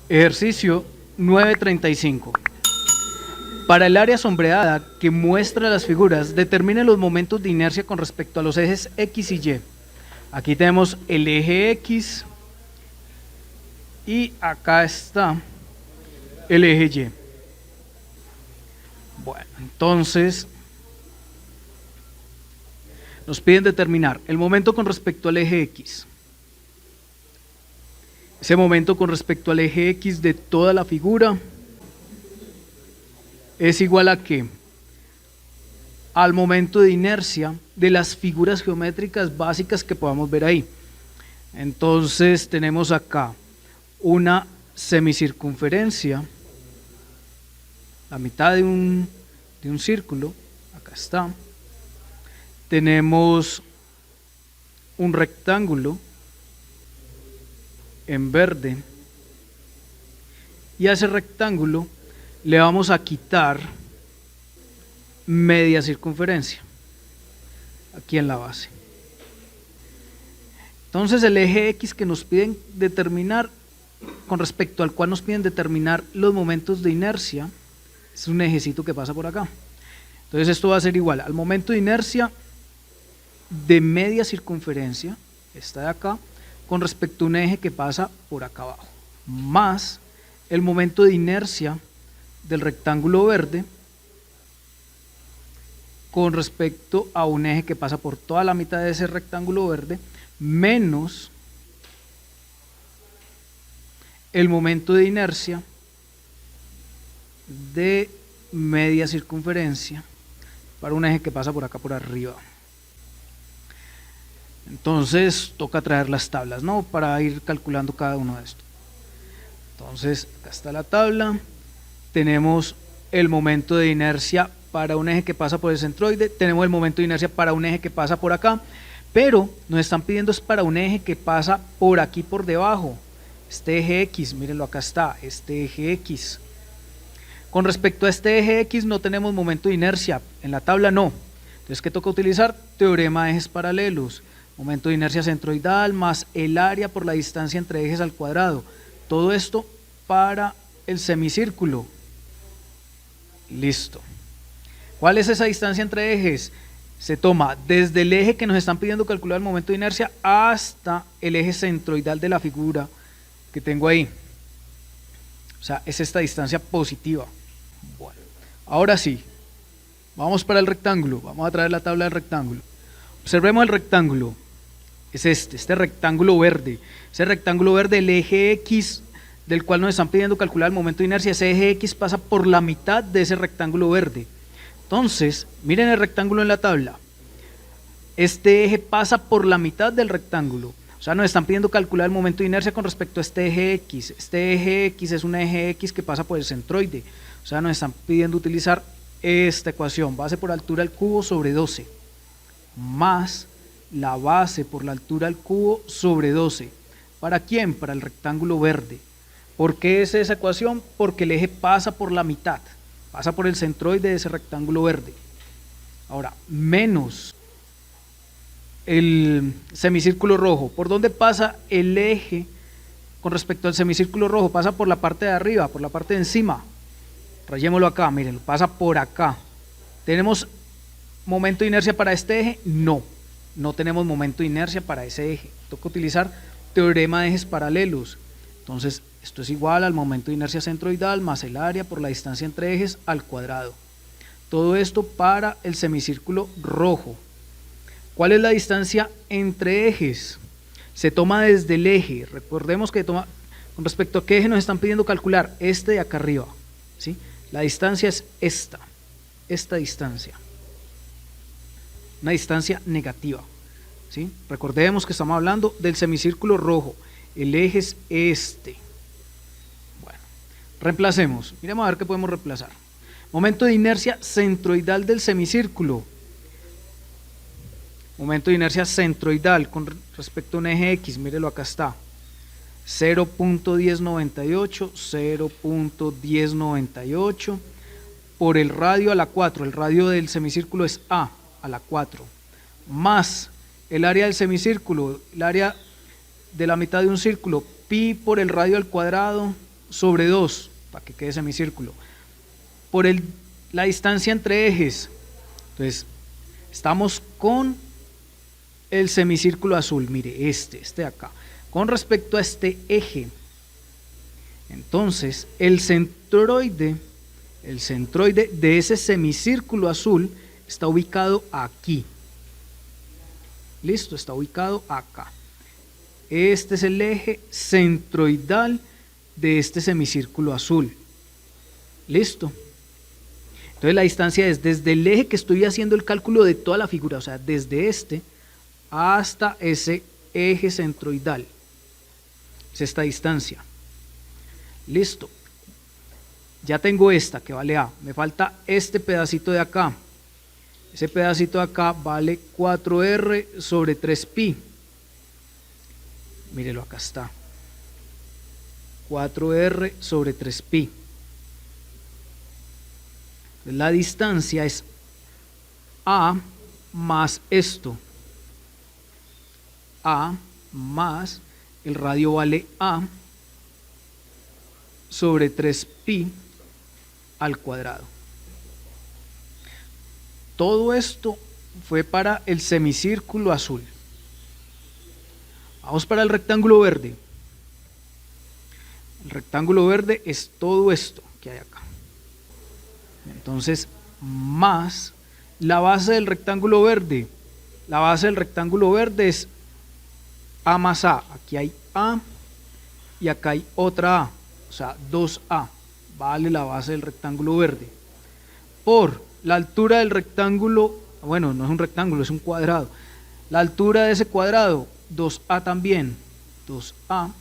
Ejercicio 935. Para el área sombreada que muestra las figuras, determine los momentos de inercia con respecto a los ejes X y Y. Aquí tenemos el eje X y acá está el eje Y. Bueno, entonces nos piden determinar el momento con respecto al eje X. Ese momento con respecto al eje X de toda la figura es igual a ¿qué? Al momento de inercia de las figuras geométricas básicas que podamos ver ahí. Entonces tenemos acá una semicircunferencia, la mitad de un círculo, acá está. Tenemos un rectángulo en verde y a ese rectángulo le vamos a quitar media circunferencia aquí en la base. Entonces el eje X que nos piden determinar, con respecto al cual nos piden determinar los momentos de inercia, es un ejecito que pasa por acá. Entonces esto va a ser igual al momento de inercia de media circunferencia, esta de acá, con respecto a un eje que pasa por acá abajo, más el momento de inercia del rectángulo verde con respecto a un eje que pasa por toda la mitad de ese rectángulo verde, menos el momento de inercia de media circunferencia para un eje que pasa por acá por arriba. Entonces toca traer las tablas, ¿no? Para ir calculando cada uno de estos. Entonces acá está la tabla, tenemos el momento de inercia para un eje que pasa por el centroide, tenemos el momento de inercia para un eje que pasa por acá, pero nos están pidiendo es para un eje que pasa por aquí por debajo, este eje X, mírenlo acá está, este eje X. Con respecto a este eje X no tenemos momento de inercia, en la tabla no, entonces ¿qué toca utilizar? Teorema de ejes paralelos. Momento de inercia centroidal más el área por la distancia entre ejes al cuadrado. Todo esto para el semicírculo. Listo. ¿Cuál es esa distancia entre ejes? Se toma desde el eje que nos están pidiendo calcular el momento de inercia hasta el eje centroidal de la figura que tengo ahí. O sea, es esta distancia positiva. Bueno, ahora sí, vamos para el rectángulo. Vamos a traer la tabla del rectángulo. Observemos el rectángulo. Es este rectángulo verde. Ese rectángulo verde, el eje X del cual nos están pidiendo calcular el momento de inercia, ese eje X pasa por la mitad de ese rectángulo verde. Entonces, miren el rectángulo en la tabla. Este eje pasa por la mitad del rectángulo. O sea, nos están pidiendo calcular el momento de inercia con respecto a este eje X. Este eje X es un eje X que pasa por el centroide. O sea, nos están pidiendo utilizar esta ecuación, base por altura al cubo sobre 12, más la base por la altura al cubo sobre 12. ¿Para quién? Para el rectángulo verde. ¿Por qué es esa ecuación? Porque el eje pasa por la mitad, pasa por el centroide de ese rectángulo verde. Ahora, menos el semicírculo rojo. ¿Por dónde pasa el eje con respecto al semicírculo rojo? Pasa por la parte de arriba, por la parte de encima. Rayémoslo acá, miren, pasa por acá. ¿Tenemos momento de inercia para este eje? No. No tenemos momento de inercia para ese eje. Toca utilizar teorema de ejes paralelos. Entonces, esto es igual al momento de inercia centroidal más el área por la distancia entre ejes al cuadrado. Todo esto para el semicírculo rojo. ¿Cuál es la distancia entre ejes? Se toma desde el eje. Recordemos que con respecto a qué eje nos están pidiendo calcular, este de acá arriba, ¿sí? La distancia es esta distancia. Una distancia negativa, ¿sí? Recordemos que estamos hablando del semicírculo rojo, el eje es este. Bueno, reemplacemos, miremos a ver qué podemos reemplazar. Momento de inercia centroidal del semicírculo. Momento de inercia centroidal con respecto a un eje X, mírelo acá está. 0.1098, 0.1098 por el radio a la 4, el radio del semicírculo es A la 4, más el área del semicírculo, el área de la mitad de un círculo, pi por el radio al cuadrado sobre 2, para que quede semicírculo, por la distancia entre ejes. Entonces, estamos con el semicírculo azul, mire, este de acá, con respecto a este eje. Entonces, el centroide de ese semicírculo azul está ubicado aquí. Listo, está ubicado acá. Este es el eje centroidal de este semicírculo azul. Listo. Entonces la distancia es desde el eje que estoy haciendo el cálculo de toda la figura, o sea, desde este hasta ese eje centroidal. Es esta distancia. Listo. Ya tengo esta que vale A. Me falta este pedacito de acá. Ese pedacito de acá vale 4R sobre 3pi. Mírelo, acá está. 4R sobre 3pi. La distancia es A más esto. A más el radio vale A sobre 3pi al cuadrado. Todo esto fue para el semicírculo azul. Vamos para el rectángulo verde. El rectángulo verde es todo esto que hay acá. Entonces, más la base del rectángulo verde. La base del rectángulo verde es A más A. Aquí hay A y acá hay otra A. O sea, 2A. Vale la base del rectángulo verde. Por la altura del rectángulo, bueno, no es un rectángulo, es un cuadrado. La altura de ese cuadrado, 2A también. 2A,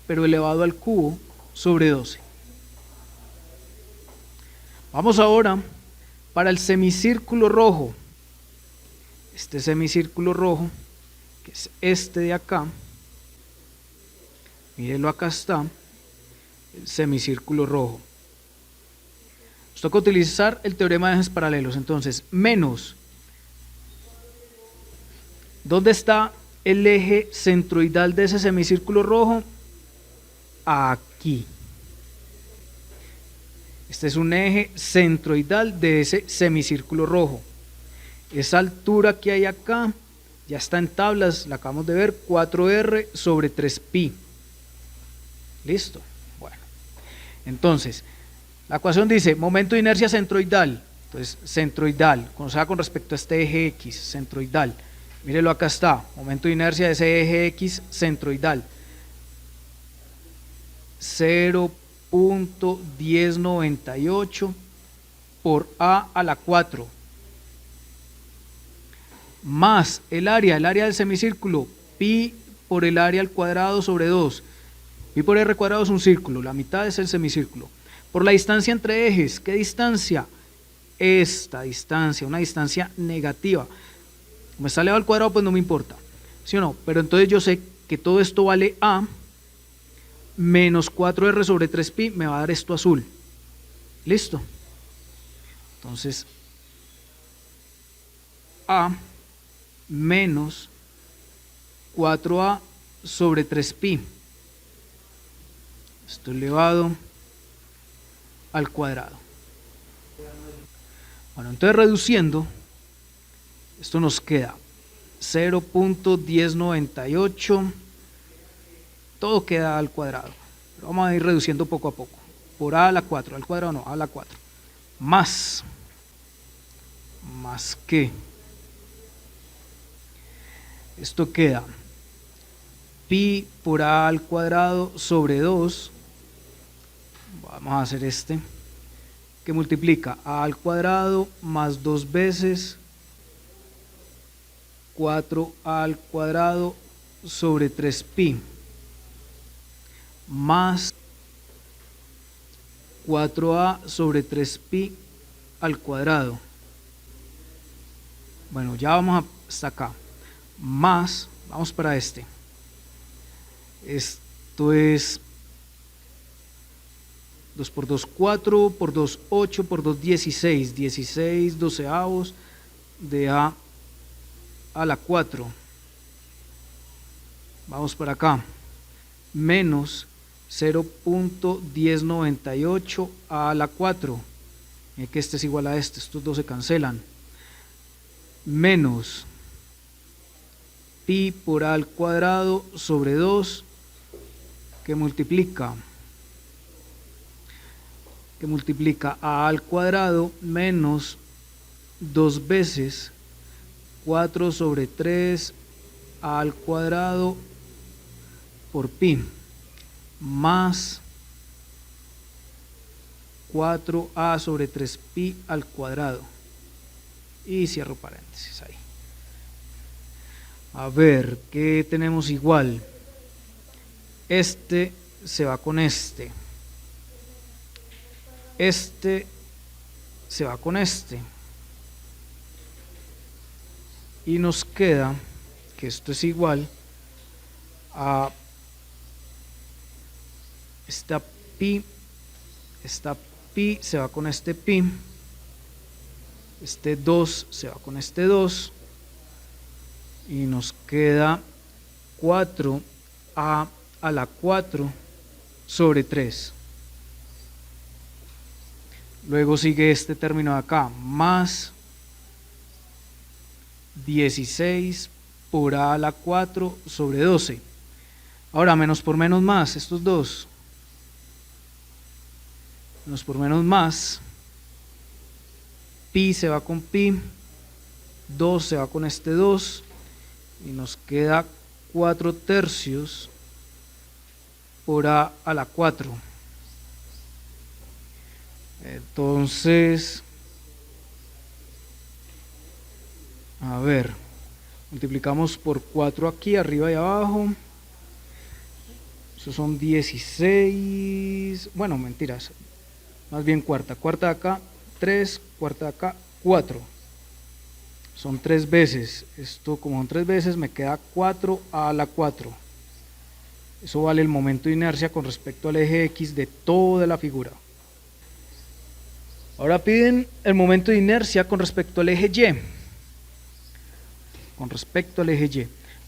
pero elevado al cubo sobre 12. Vamos ahora para el semicírculo rojo. Este semicírculo rojo, que es este de acá, mírenlo, acá está, el semicírculo rojo. Nos toca utilizar el teorema de ejes paralelos. Entonces, menos, ¿dónde está el eje centroidal de ese semicírculo rojo? Aquí. Este es un eje centroidal de ese semicírculo rojo. Esa altura que hay acá ya está en tablas, la acabamos de ver, 4R sobre 3pi. Listo. Bueno, entonces, la ecuación dice momento de inercia centroidal. Entonces, centroidal, conocida con respecto a este eje X, centroidal. Mírelo, acá está, momento de inercia de ese eje X centroidal. 0.1098 por A a la 4 más el área del semicírculo, pi por el área al cuadrado sobre 2. Pi por r cuadrado es un círculo, la mitad es el semicírculo. Por la distancia entre ejes, ¿qué distancia? Esta distancia, una distancia negativa. Como está elevado al cuadrado, pues no me importa, ¿sí o no? Pero entonces yo sé que todo esto vale A menos 4R sobre 3pi, me va a dar esto azul. ¿Listo? Entonces, A menos 4A sobre 3pi. Esto elevado al cuadrado. Bueno, entonces reduciendo, esto nos queda 0.1098. Todo queda al cuadrado. Pero vamos a ir reduciendo poco a poco. Por A a la 4, al cuadrado no, A a la 4. Más que. Esto queda pi por A al cuadrado sobre 2. Vamos a hacer este. Que multiplica A al cuadrado más 2 veces 4A al cuadrado sobre 3pi. Más 4A sobre 3pi al cuadrado. Bueno, ya vamos hasta acá. Más, vamos para este. Esto es 2 por 2, 4, por 2, 8, por 2, 16. 16 doceavos de A a la 4. Vamos para acá. Menos 0.1098 a la 4, que este es igual a este, estos dos se cancelan, menos pi por a al cuadrado sobre 2, que multiplica a al cuadrado menos 2 veces 4 sobre 3 a al cuadrado por pi, más 4a sobre 3pi al cuadrado, y cierro paréntesis ahí. A ver, ¿qué tenemos igual? Este se va con este se va con este, y nos queda que esto es igual a esta pi se va con este pi, este 2 se va con este 2, y nos queda 4a a la 4 sobre 3. Luego sigue este término de acá, más 16 por a la 4 sobre 12. Ahora, menos por menos más, estos dos. Menos por menos más, pi se va con pi, 2 se va con este 2, y nos queda 4 tercios por a la 4. Entonces, a ver, multiplicamos por 4 aquí, arriba y abajo. Eso son 16, bueno, mentiras, más bien cuarta de acá 3, cuarta de acá 4, son 3 veces, esto como son 3 veces me queda 4 a la 4, eso vale el momento de inercia con respecto al eje X de toda la figura. Ahora piden el momento de inercia con respecto al eje Y,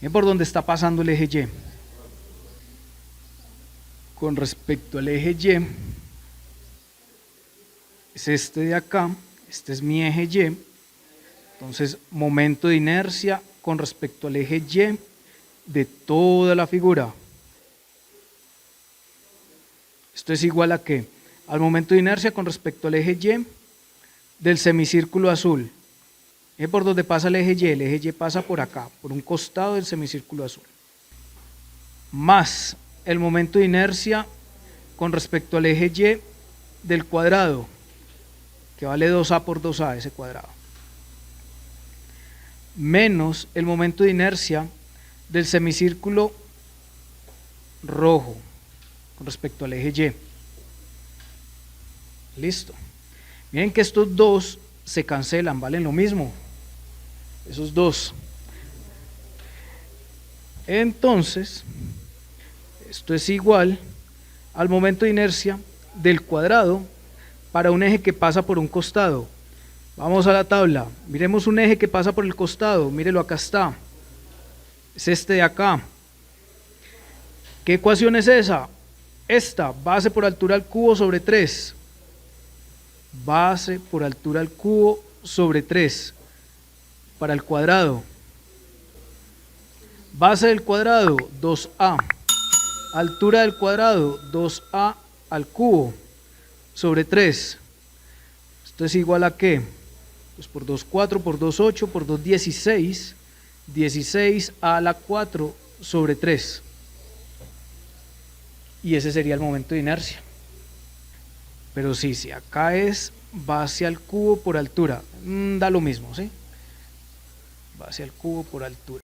miren por dónde está pasando el eje Y, con respecto al eje Y, es este de acá, este es mi eje Y, entonces momento de inercia con respecto al eje Y de toda la figura. Esto es igual a ¿qué? Al momento de inercia con respecto al eje Y del semicírculo azul. ¿Es por dónde pasa el eje Y? El eje Y pasa por acá, por un costado del semicírculo azul. Más el momento de inercia con respecto al eje Y del cuadrado, que vale 2a por 2a ese cuadrado, menos el momento de inercia del semicírculo rojo con respecto al eje Y. Listo. Miren que estos dos se cancelan, valen lo mismo, esos dos. Entonces, esto es igual al momento de inercia del cuadrado para un eje que pasa por un costado. Vamos a la tabla, miremos un eje que pasa por el costado, mírelo, acá está, es este de acá. ¿Qué ecuación es esa? Esta, base por altura al cubo sobre 3, base por altura al cubo sobre 3 para el cuadrado. Base del cuadrado 2a, altura del cuadrado 2a al cubo sobre 3. Esto es igual a ¿qué? Pues por 2, 4, por 2, 8, por 2, 16, 16 a la 4 sobre 3. Y ese sería el momento de inercia. Pero sí, si acá es base al cubo por altura, da lo mismo, ¿sí? Base al cubo por altura.